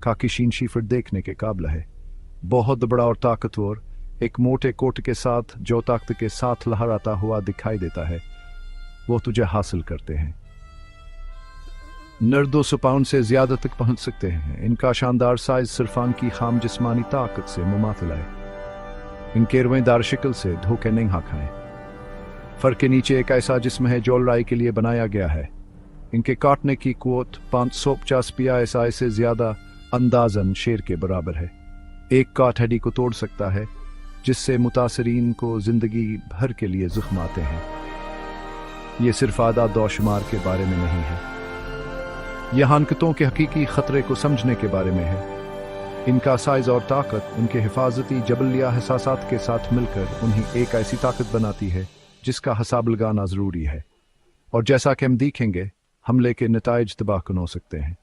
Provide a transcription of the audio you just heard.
खाकिशीन शिफर देखने के काबिल है। बहुत बड़ा और ताकतवर, एक मोटे कोट के साथ जो ताकत के साथ लहराता हुआ दिखाई देता है, वो तुझे हासिल करते हैं। नर 200 पाउंड से ज्यादा तक पहुंच सकते हैं। इनका शानदार साइज सिर्फान की खाम जिस्मानी ताकत से मुमाथिल है। इनके रवेदार शिकल से धोखे नहीं खाएं। फर के नीचे एक ऐसा जिस्म है जो लड़ाई के लिए बनाया गया है। इनके काटने की कुव्वत 550 PSI से ज्यादा अंदाजन शेर के बराबर है। एक काट हड्डी को तोड़ सकता है, जिससे मुतासरीन को जिंदगी भर के लिए जख्म आते हैं। ये सिर्फ आदा दौशुमार के बारे में नहीं है, यह हरकतों के हकीकी खतरे को समझने के बारे में है। इनका साइज और ताकत उनके हिफाजती जबलिया हसासात के साथ मिलकर उन्हें एक ऐसी ताकत बनाती है जिसका हिसाब लगाना जरूरी है। और जैसा कि हम देखेंगे, हमले के नताइज तबाहकुन हो सकते हैं।